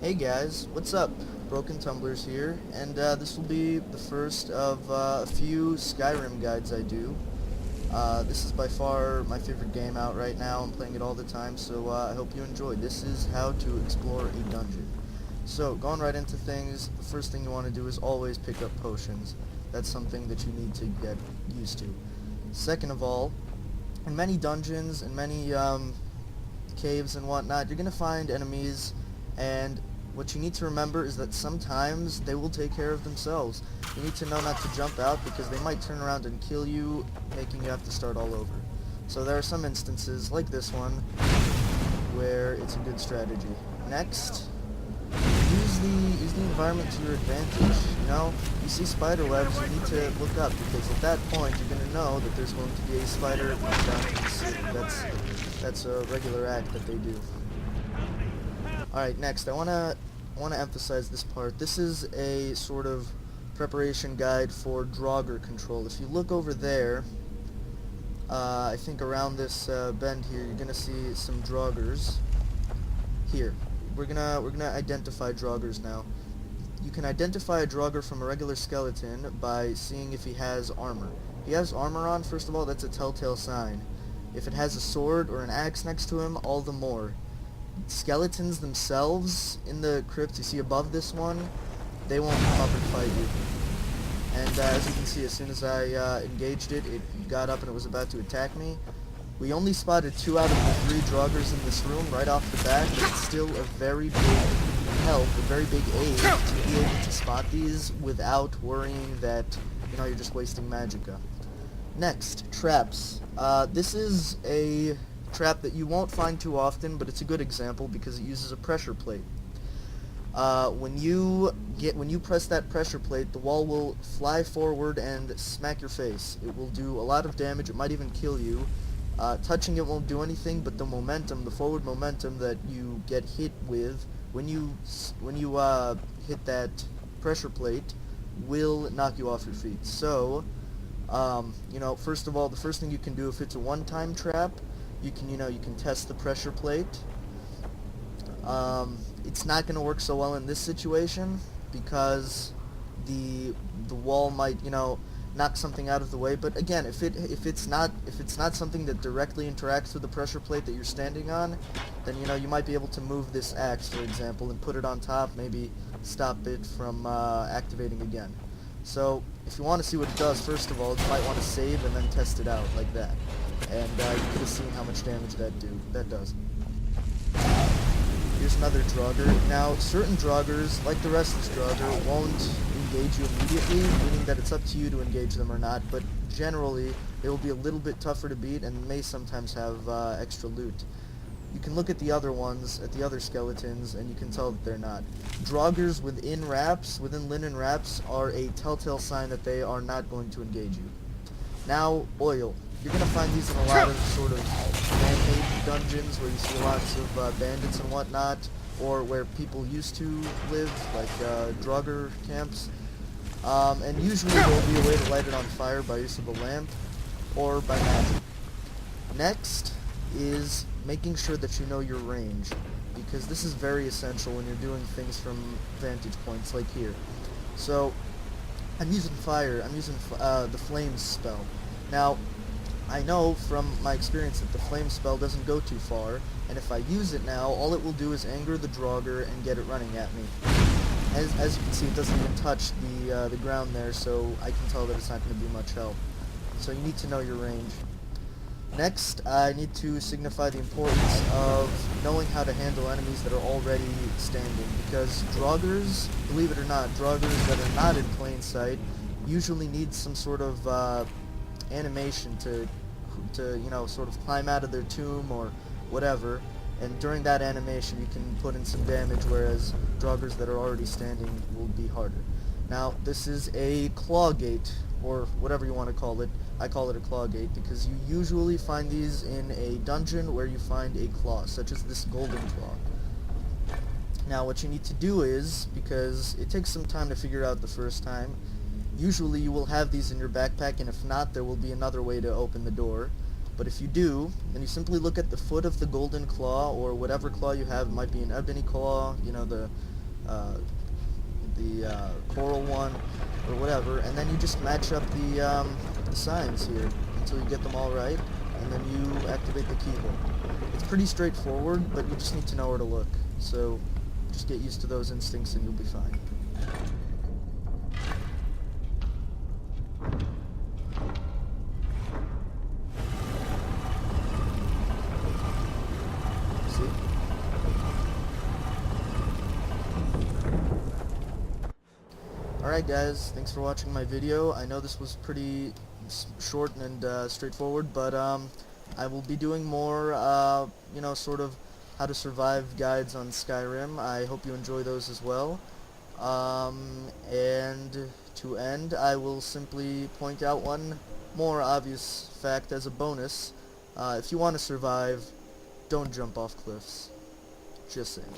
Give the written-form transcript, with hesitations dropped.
Hey guys, what's up? BrokenTumblers here, and this will be the first of a few Skyrim guides I do. This is by far my favorite game out right now. I'm playing it all the time, so I hope you enjoy. This is how to explore a dungeon. So, going right into things, the first thing you want to do is always pick up potions. That's something that you need to get used to. Second of all, in many dungeons, in many caves and whatnot, you're going to find enemies, and what you need to remember is that sometimes they will take care of themselves. You need to know not to jump out because they might turn around and kill you, making you have to start all over. So there are some instances, like this one, where it's a good strategy. Next, use the environment to your advantage. You know, you see spider webs, you need to look up because at that point you're going to know that there's going to be a spider coming down from the ceiling. That's a regular act that they do. Alright, next, I wanna emphasize this part. This is a sort of preparation guide for Draugr control. If you look over there, I think around this bend here, you're gonna see some Draugrs. Here, we're gonna identify Draugrs now. You can identify a Draugr from a regular skeleton by seeing if he has armor. If he has armor on, first of all, that's a telltale sign. If it has a sword or an axe next to him, all the more. Skeletons themselves in the crypt you see above this one, they won't come up and fight you. And as you can see, as soon as I engaged it, it got up and it was about to attack me. We only spotted 2 out of the 3 Draugrs in this room right off the bat, but it's still a very big help, a very big aid to be able to spot these without worrying that, you know, you're just wasting magicka. Next, traps. This is a trap that you won't find too often, but it's a good example because it uses a pressure plate. When you press that pressure plate, the wall will fly forward and smack your face. It will do a lot of damage. It might even kill you. Touching it won't do anything, but the momentum, the forward momentum that you get hit with when you hit that pressure plate will knock you off your feet. So, you know, first of all, the first thing you can do if it's a one-time trap, you can test the pressure plate. It's not going to work so well in this situation because the wall might, knock something out of the way. But again, if it's not something that directly interacts with the pressure plate that you're standing on, then you might be able to move this axe, for example, and put it on top, maybe stop it from activating again. So if you want to see what it does, first of all, you might want to save and then test it out like that. And you could have seen how much damage that does. Here's another Draugr. Now, certain Draugrs, like the rest of this Draugr, won't engage you immediately, meaning that it's up to you to engage them or not, but generally, they will be a little bit tougher to beat and may sometimes have extra loot. You can look at the other ones, at the other skeletons, and you can tell that they're not. Draugrs within linen wraps, are a telltale sign that they are not going to engage you. Now, oil. You're going to find these in a lot of sort of man-made dungeons where you see lots of bandits and whatnot, or where people used to live, like Draugr camps. And usually there will be a way to light it on fire by use of a lamp, or by magic. Next is making sure that you know your range, because this is very essential when you're doing things from vantage points like here. So, I'm using fire, I'm using the flames spell. Now, I know from my experience that the flame spell doesn't go too far, and if I use it now, all it will do is anger the Draugr and get it running at me. As you can see, it doesn't even touch the ground there, so I can tell that it's not going to be much help. So you need to know your range. Next, I need to signify the importance of knowing how to handle enemies that are already standing, because Draugrs, believe it or not, Draugrs that are not in plain sight usually need some sort of animation to sort of climb out of their tomb or whatever, and during that animation you can put in some damage, whereas Draugrs that are already standing will be harder. Now, this is a claw gate, or whatever you want to call it. I call it a claw gate because you usually find these in a dungeon where you find a claw, such as this golden claw. Now, what you need to do is, because it takes some time to figure out the first time, usually you will have these in your backpack, and if not, there will be another way to open the door. But if you do, then you simply look at the foot of the golden claw, or whatever claw you have. It might be an ebony claw, you know, the coral one, or whatever, and then you just match up the signs here until you get them all right, and then you activate the keyhole. It's pretty straightforward, but you just need to know where to look. So just get used to those instincts and you'll be fine. See? Alright guys, thanks for watching my video. I know this was pretty short and straightforward, but I will be doing more, you know, sort of how to survive guides on Skyrim. I hope you enjoy those as well. And to end, I will simply point out one more obvious fact as a bonus. If you want to survive, don't jump off cliffs. Just saying.